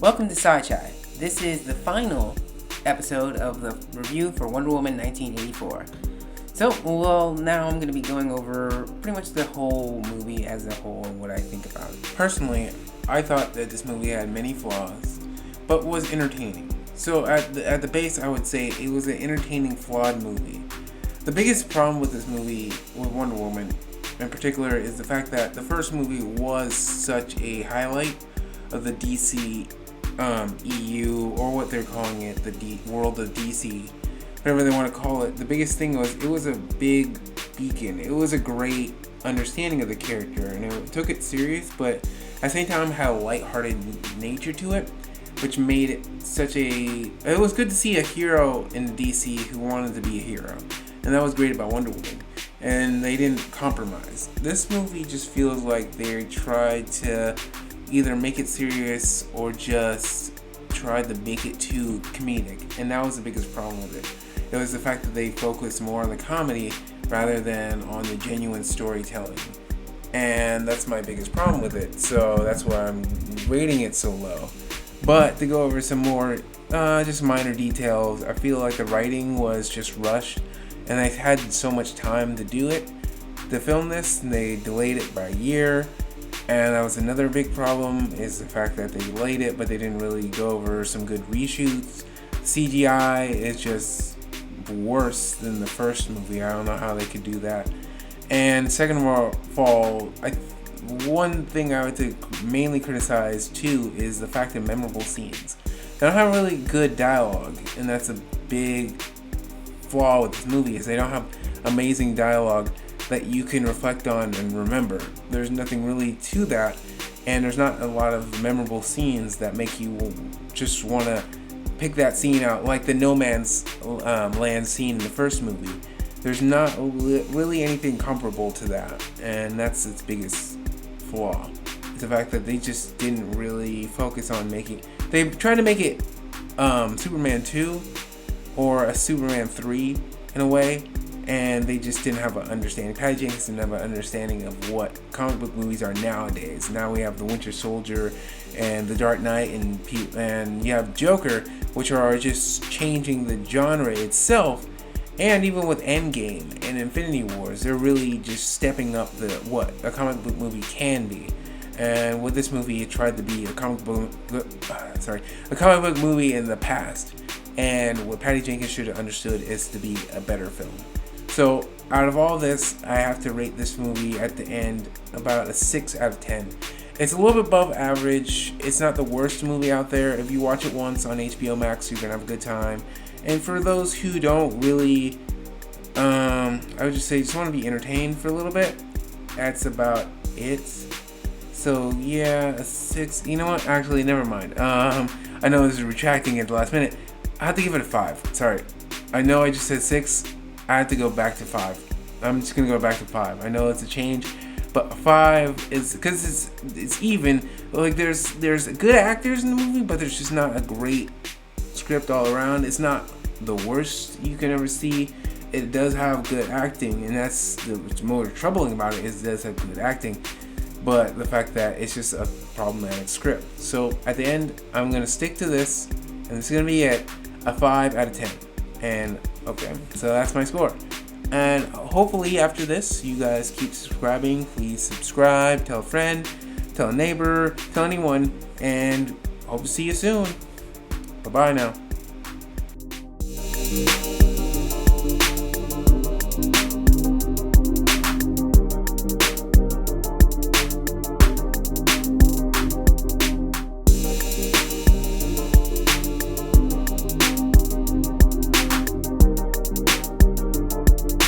Welcome to Sychai. This is the final episode of the review for Wonder Woman 1984. Now I'm going to be going over pretty much the whole movie as a whole and what I think about it. Personally, I thought that this movie had many flaws, but was entertaining. So at the base, I would say it was an entertaining, flawed movie. The biggest problem with this movie, with Wonder Woman in particular, is the fact that the first movie was such a highlight of the DC EU, or what they're calling it, the world of DC, whatever they want to call it. The biggest thing was it was a big beacon. It was a great understanding of the character, and it took it serious, but at the same time had a lighthearted nature to it, which made it it was good to see a hero in DC who wanted to be a hero, and that was great about Wonder Woman. And they didn't compromise. This movie just feels like they tried to either make it serious or just tried to make it too comedic, and that was the biggest problem with it. It was the fact that they focused more on the comedy rather than on the genuine storytelling, and that's my biggest problem with it. So that's why I'm rating it so low. But to go over some more just minor details, I feel like the writing was just rushed, and they had so much time to do it, to film this, and they delayed it by a year. And that was another big problem, is the fact that they delayed it, but they didn't really go over some good reshoots. CGI is just worse than the first movie. I don't know how they could do that. And second of all, one thing I would mainly criticize too is the fact of memorable scenes. They don't have really good dialogue, and that's a big flaw with this movie, is they don't have amazing dialogue that you can reflect on and remember. There's nothing really to that, and there's not a lot of memorable scenes that make you just want to pick that scene out, like the No Man's Land scene in the first movie. There's not really anything comparable to that, and that's its biggest flaw. It's the fact that they just didn't really focus on they tried to make it Superman 2 or a Superman 3 in a way, and they just didn't have an understanding. Patty Jenkins didn't have an understanding of what comic book movies are nowadays. Now we have the Winter Soldier and the Dark Knight, and you have Joker, which are just changing the genre itself. And even with Endgame and Infinity Wars, they're really just stepping up what a comic book movie can be. And with this movie, it tried to be a comic book movie in the past. And what Patty Jenkins should have understood is to be a better film. So out of all this, I have to rate this movie at the end about a 6 out of 10. It's a little bit above average. It's not the worst movie out there. If you watch it once on HBO Max, you're going to have a good time. And for those who don't really, I would just say just want to be entertained for a little bit, that's about it. So yeah, a 6. You know what? Actually, never mind. I know this is retracting at the last minute. I have to give it a 5. Sorry. I know I just said 6. I have to go back to 5. I'm just gonna go back to 5. I know it's a change, but 5 is because it's even. Like there's good actors in the movie, but there's just not a great script all around. It's not the worst you can ever see. It does have good acting, and that's what's more troubling about it, is it does have good acting, but the fact that it's just a problematic script. So at the end, I'm gonna stick to this, and it's gonna be a 5 out of 10. And okay, so that's my score. And hopefully after this, you guys keep subscribing. Please subscribe, tell a friend, tell a neighbor, tell anyone, and hope to see you soon. Bye-bye now.